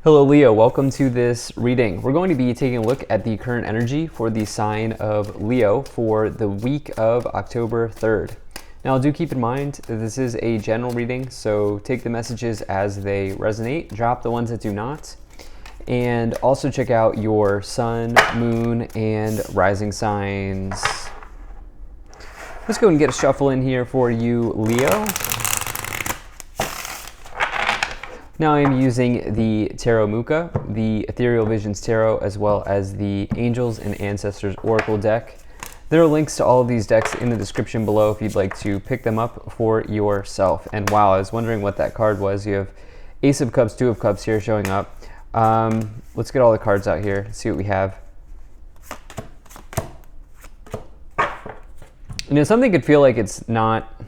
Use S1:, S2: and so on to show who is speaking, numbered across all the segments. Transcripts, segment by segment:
S1: Hello Leo, welcome to this reading. We're going to be taking a look at the current energy for the sign of Leo for the week of October 3rd. Now do keep in mind that this is a general reading, so take the messages as they resonate, drop the ones that do not, and also check out your sun, moon, and rising signs. Let's go and get a shuffle in here for you, Leo. Now I'm using the Tarot Muka, the Ethereal Visions Tarot, as well as the Angels and Ancestors Oracle deck. There are links to all of these decks in the description below if you'd like to pick them up for yourself. And wow, I was wondering what that card was. You have Ace of Cups, Two of Cups here showing up. Let's get all the cards out here, see what we have. You know, something could feel like it's not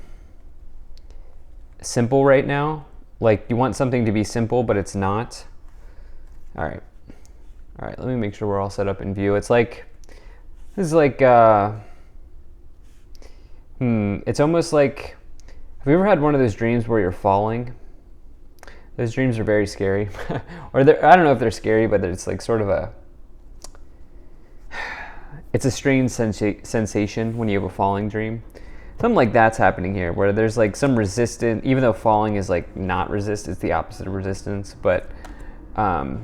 S1: simple right now. Like you want something to be simple, but it's not. All right, let me make sure we're all set up in view. It's like, this is like, it's almost like, have you ever had one of those dreams where you're falling? Those dreams are very scary. Or I don't know if they're scary, but it's like sort of it's a strange sensation when you have a falling dream. Something like that's happening here, where there's like some resistance, even though falling is like not resist, it's the opposite of resistance. But yeah,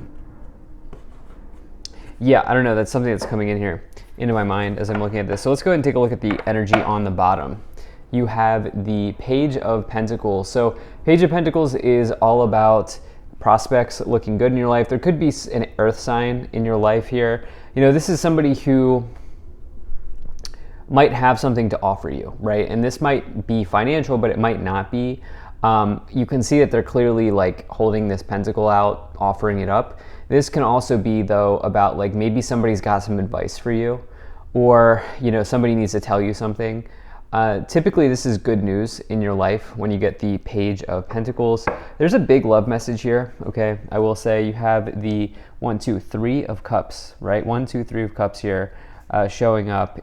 S1: I don't know, that's something that's coming in here into my mind as I'm looking at this. So let's go ahead and take a look at the energy on the bottom. You have the Page of Pentacles. So Page of Pentacles is all about prospects looking good in your life. There could be an earth sign in your life here. You know, this is somebody who might have something to offer you, right? And this might be financial, but it might not be. You can see that they're clearly like holding this pentacle out, offering it up. This can also be though about like maybe somebody's got some advice for you, or you know, somebody needs to tell you something. Typically this is good news in your life when you get the Page of Pentacles. There's a big love message here, okay? I will say you have the 1, 2, 3 of Cups, right? 1, 2, 3 of Cups here showing up.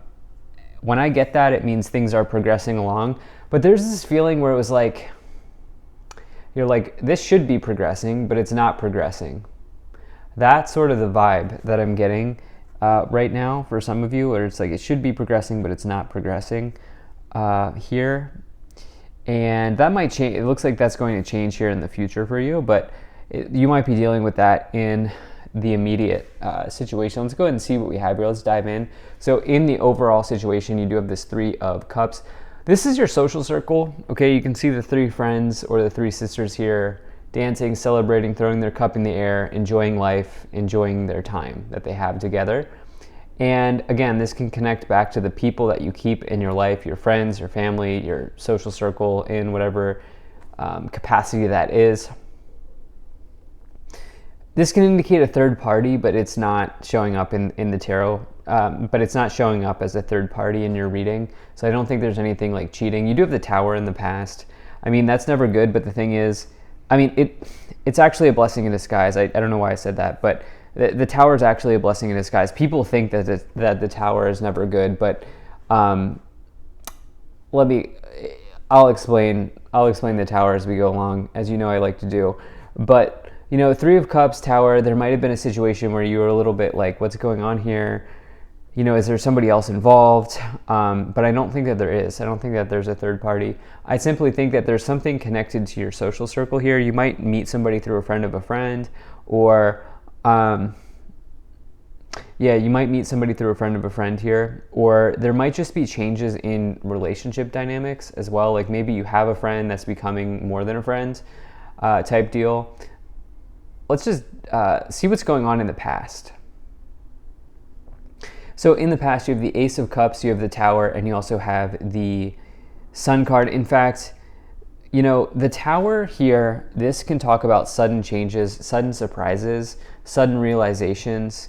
S1: When I get that, it means things are progressing along. But there's this feeling where it was like, you're like, this should be progressing, but it's not progressing. That's sort of the vibe that I'm getting right now for some of you, where it's like, it should be progressing, but it's not progressing here. And that might change. It looks like that's going to change here in the future for you, but you might be dealing with that in the immediate situation. Let's go ahead and see what we have here. Let's dive in. So in the overall situation, you do have this 3 of Cups. This is your social circle. Okay, you can see the 3 friends or the 3 sisters here dancing, celebrating, throwing their cup in the air, enjoying life, enjoying their time that they have together. And again, this can connect back to the people that you keep in your life, your friends, your family, your social circle, in whatever capacity that is. This can indicate a third party, but it's not showing up in the tarot, but it's not showing up as a third party in your reading. So I don't think there's anything like cheating. You do have the Tower in the past. I mean, that's never good, but the thing is, I mean, it's actually a blessing in disguise. I don't know why I said that, but the Tower is actually a blessing in disguise. People think that the Tower is never good, but I'll explain the Tower as we go along, as you know I like to do. But you know, 3 of Cups, Tower, there might have been a situation where you were a little bit like, what's going on here? You know, is there somebody else involved? But I don't think that there is. I don't think that there's a third party. I simply think that there's something connected to your social circle here. You might meet somebody through a friend of a friend, or you might meet somebody through a friend of a friend here, or there might just be changes in relationship dynamics as well. Like maybe you have a friend that's becoming more than a friend type deal. Let's just see what's going on in the past. So in the past, you have the Ace of Cups, you have the Tower, and you also have the Sun card. In fact, you know, the Tower here, this can talk about sudden changes, sudden surprises, sudden realizations.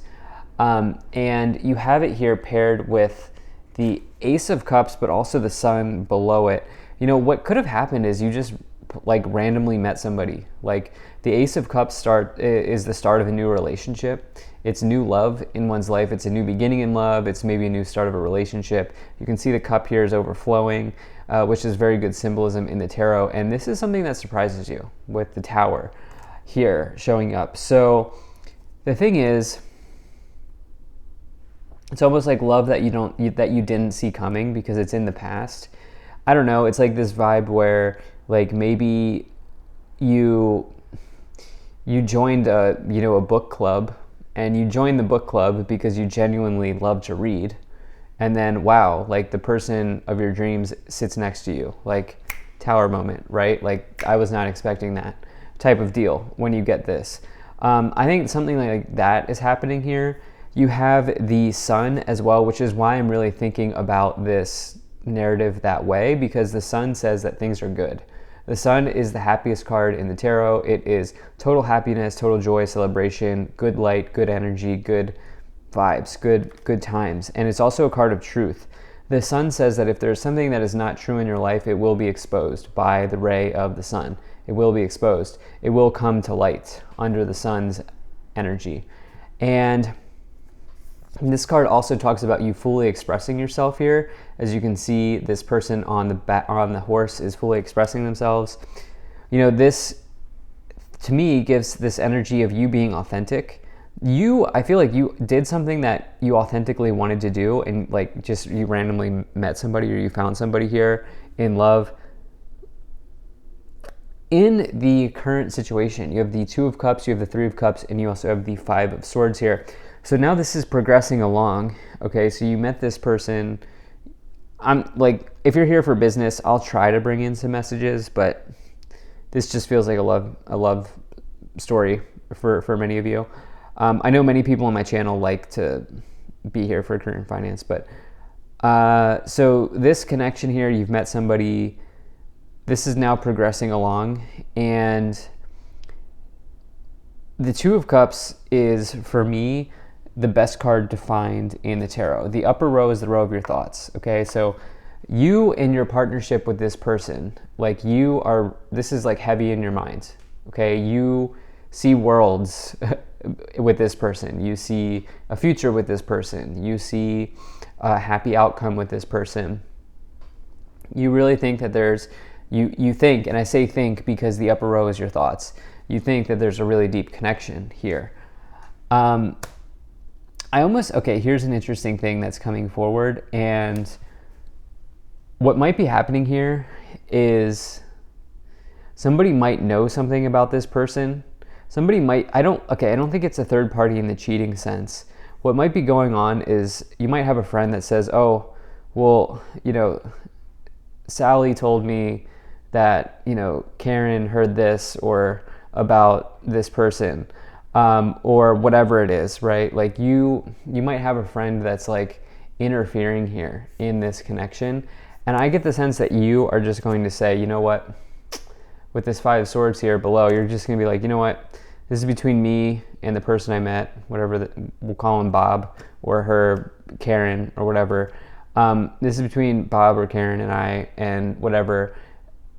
S1: And you have it here paired with the Ace of Cups, but also the Sun below it. You know, what could have happened is you just like randomly met somebody. Like the Ace of Cups is the start of a new relationship. It's new love in one's life. It's a new beginning in love. It's maybe a new start of a relationship. You can see the cup here is overflowing, which is very good symbolism in the tarot. And this is something that surprises you with the Tower. here showing up. So the thing is, it's almost like love that you didn't see coming because it's in the past. I don't know. It's like this vibe where like maybe you joined a book club, and you joined the book club because you genuinely love to read, and then wow, like the person of your dreams sits next to you, like tower moment, right? Like I was not expecting that type of deal when you get this. I think something like that is happening here. You have the sun as well, which is why I'm really thinking about this narrative that way, because the sun says that things are good. The sun is the happiest card in the tarot. It is total happiness, total joy, celebration, good light, good energy, good vibes, good times. And it's also a card of truth. The sun says that if there's something that is not true in your life, it will be exposed by the ray of the sun. It will be exposed. It will come to light under the sun's energy. And this card also talks about you fully expressing yourself here. As you can see, this person on the horse is fully expressing themselves. This to me gives this energy of you being authentic. I feel like you did something that you authentically wanted to do, and like just you randomly met somebody or you found somebody here in love. In the current situation, you have the Two of Cups, you have the Three of Cups, and you also have the Five of Swords here. So now this is progressing along, okay? So you met this person. I'm like, if you're here for business, I'll try to bring in some messages, but this just feels like a love story for many of you. I know many people on my channel like to be here for career and finance, but so this connection here, you've met somebody. This is now progressing along, and the Two of Cups is, for me, the best card to find in the tarot. The upper row is the row of your thoughts, okay? So you in your partnership with this person, like this is like heavy in your mind, okay? You see worlds with this person. You see a future with this person. You see a happy outcome with this person. You really think that you think, and I say think because the upper row is your thoughts. You think that there's a really deep connection here. Here's an interesting thing that's coming forward, and what might be happening here is somebody might know something about this person. I don't think it's a third party in the cheating sense. What might be going on is you might have a friend that says, oh, well, Sally told me that, Karen heard this or about this person. Or whatever it is, right? Like you might have a friend that's like interfering here in this connection. And I get the sense that you are just going to say, you know what, with this Five of Swords here below, you're just going to be like, you know what, this is between me and the person I met, we'll call him Bob, or her Karen, or whatever. This is between Bob or Karen and I, and whatever.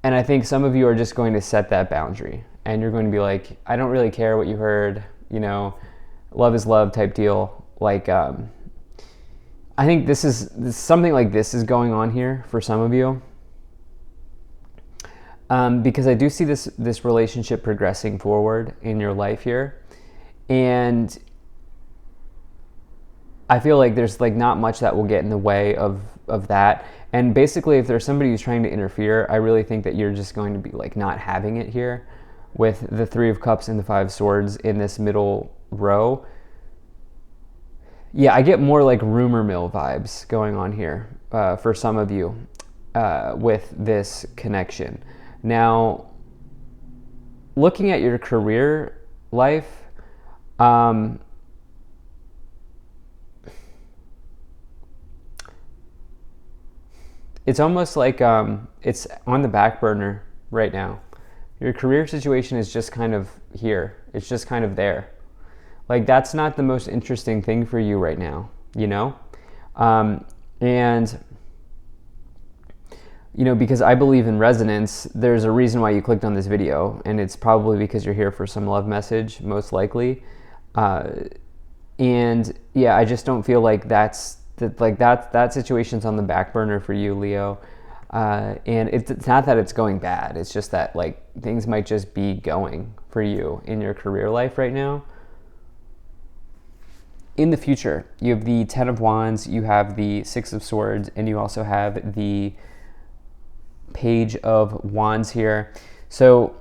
S1: And I think some of you are just going to set that boundary. And you're going to be like, I don't really care what you heard, love is love type deal. Like, I think this is something like this is going on here for some of you. Because I do see this relationship progressing forward in your life here. And I feel like there's like not much that will get in the way of that. And basically, if there's somebody who's trying to interfere, I really think that you're just going to be like not having it here. With the Three of Cups and the Five of Swords in this middle row. Yeah, I get more like rumor mill vibes going on here for some of you with this connection. Now, looking at your career life, it's almost like it's on the back burner right now. Your career situation is just kind of here. It's just kind of there. Like that's not the most interesting thing for you right now, And, because I believe in resonance, there's a reason why you clicked on this video, and it's probably because you're here for some love message, most likely. And yeah, I just don't feel like that situation's on the back burner for you, Leo. And it's not that it's going bad. It's just that like things might just be going for you in your career life right now. In the future, you have the Ten of Wands, you have the Six of Swords, and you also have the Page of Wands here. So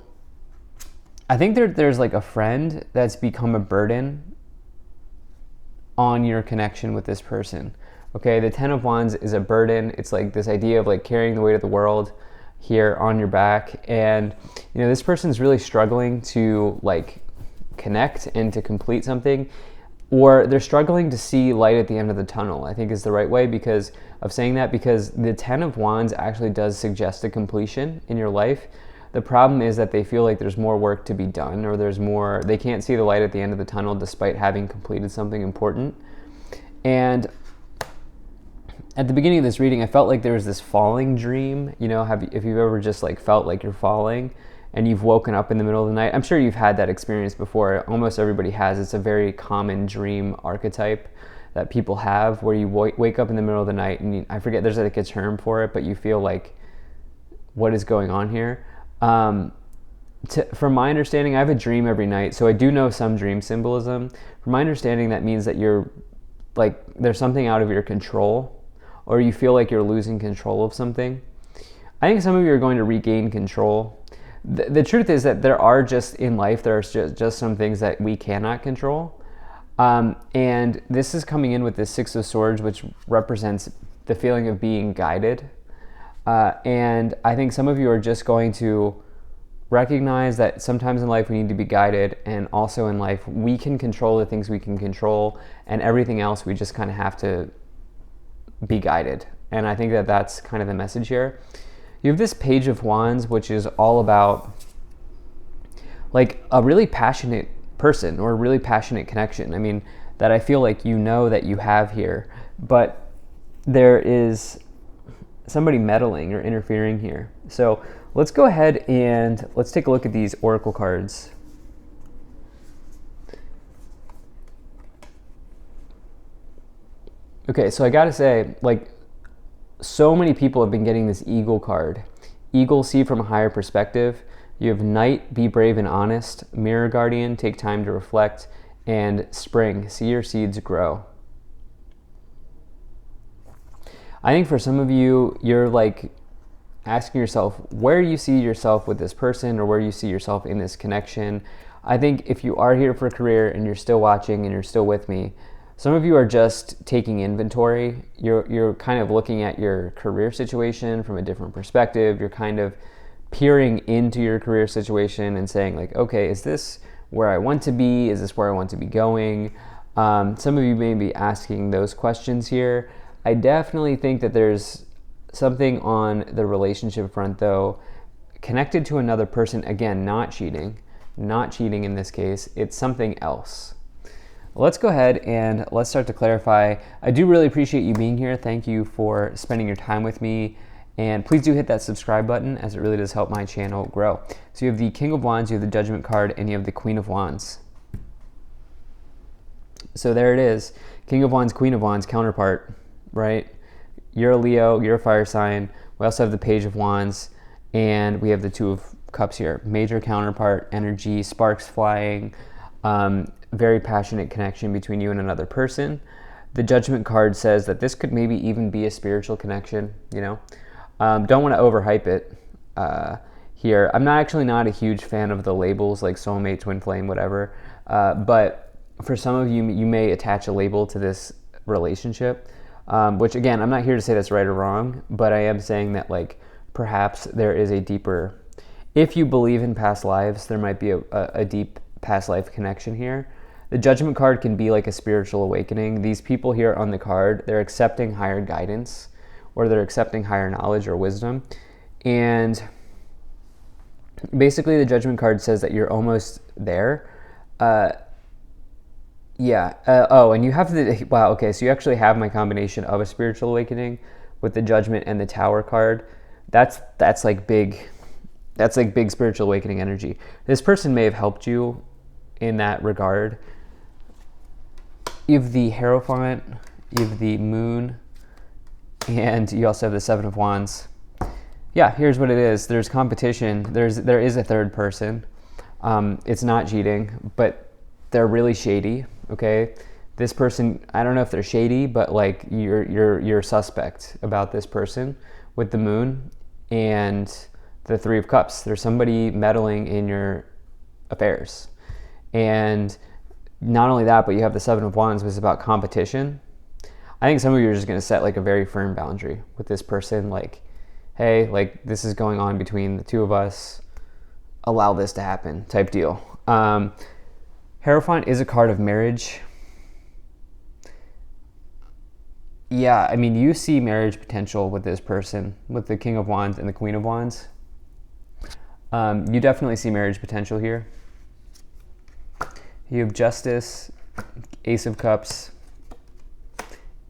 S1: I think there's like a friend that's become a burden on your connection with this person. Okay, the Ten of Wands is a burden. It's like this idea of like carrying the weight of the world here on your back. And, you know, this person's really struggling to like connect and to complete something, or they're struggling to see light at the end of the tunnel, I think is the right way because of saying that, because the Ten of Wands actually does suggest a completion in your life. The problem is that they feel like there's more work to be done, or they can't see the light at the end of the tunnel despite having completed something important. And at the beginning of this reading, I felt like there was this falling dream. You know, if you've ever just like felt like you're falling and you've woken up in the middle of the night. I'm sure you've had that experience before. Almost everybody has. It's a very common dream archetype that people have, where you wake up in the middle of the night and I forget, there's like a term for it, but you feel like, what is going on here? From my understanding, I have a dream every night, so I do know some dream symbolism. From my understanding, that means that you're like, there's something out of your control, or you feel like you're losing control of something. I think some of you are going to regain control. The truth is that there are just in life, there are just some things that we cannot control. And this is coming in with the Six of Swords, which represents the feeling of being guided. And I think some of you are just going to recognize that sometimes in life we need to be guided, and also in life we can control the things we can control, and everything else we just kind of have to be guided. And I think that that's kind of the message here. You have this Page of Wands, which is all about like a really passionate person or a really passionate connection. I mean, that I feel like you know that you have here, but there is somebody meddling or interfering here. So let's go ahead and let's take a look at these oracle cards. Okay, so I gotta say, like, so many people have been getting this Eagle card. Eagle, see from a higher perspective. You have Knight, be brave and honest. Mirror Guardian, take time to reflect. And Spring, see your seeds grow. I think for some of you, you're like asking yourself where you see yourself with this person, or where you see yourself in this connection. I think if you are here for a career and you're still watching and you're still with me, some of you are just taking inventory. You're kind of looking at your career situation from a different perspective. You're kind of peering into your career situation and saying like, okay, is this where I want to be? Is this where I want to be going? Some of you may be asking those questions here. I definitely think that there's something on the relationship front though, connected to another person. Again, not cheating in this case. It's something else. Let's go ahead and let's start to clarify. I do really appreciate you being here. Thank you for spending your time with me. And please do hit that subscribe button, as it really does help my channel grow. So you have the King of Wands, you have the Judgment card, and you have the Queen of Wands. So there it is. King of Wands, Queen of Wands, counterpart, right? You're a Leo, you're a fire sign. We also have the Page of Wands, and we have the Two of Cups here. Major counterpart energy, sparks flying, very passionate connection between you and another person. The Judgment card says that this could maybe even be a spiritual connection, you know? Don't want to overhype it here. I'm not a huge fan of the labels like soulmate, twin flame, whatever. But for some of you, you may attach a label to this relationship, which again, I'm not here to say that's right or wrong, but I am saying that like perhaps there is a deeper, if you believe in past lives, there might be a deep past life connection here. The Judgment card can be like a spiritual awakening. These people here on the card, they're accepting higher guidance, or they're accepting higher knowledge or wisdom. And basically the Judgment card says that you're almost there. Oh, and you have the, wow, okay, so you actually have my combination of a spiritual awakening with the Judgment and the Tower card. That's like big spiritual awakening energy. This person may have helped you in that regard. You have the Hierophant, you have the Moon, and you also have the Seven of Wands. Yeah, here's what it is. There's competition. There is a third person. It's not cheating, but they're really shady. Okay, this person, I don't know if they're shady, but like you're suspect about this person with the moon and the Three of Cups. There's somebody meddling in your affairs, and not only that, but you have the Seven of Wands, which is about competition. I think some of you are just going to set like a very firm boundary with this person, like, hey, like this is going on between the two of us, allow this to happen type deal. Hierophant is a card of marriage. Yeah, I mean, you see marriage potential with this person, with the King of Wands and the Queen of Wands. You definitely see marriage potential here. You have Justice, Ace of Cups,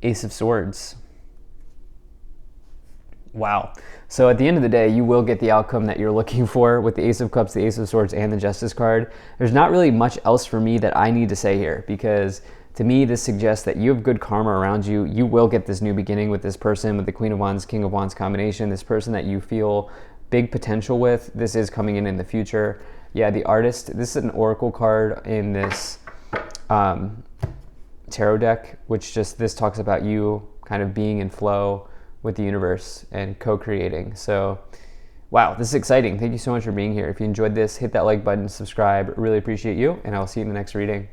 S1: Ace of Swords. Wow. So at the end of the day, you will get the outcome that you're looking for with the Ace of Cups, the Ace of Swords, and the Justice card. There's not really much else for me that I need to say here, because to me, this suggests that you have good karma around you. You will get this new beginning with this person, with the Queen of Wands, King of Wands combination, this person that you feel big potential with. This is coming in the future. Yeah, the Artist. This is an oracle card in this tarot deck, which just, this talks about you kind of being in flow with the universe and co-creating. So, wow, this is exciting. Thank you so much for being here. If you enjoyed this, hit that like button, subscribe. Really appreciate you, and I will see you in the next reading.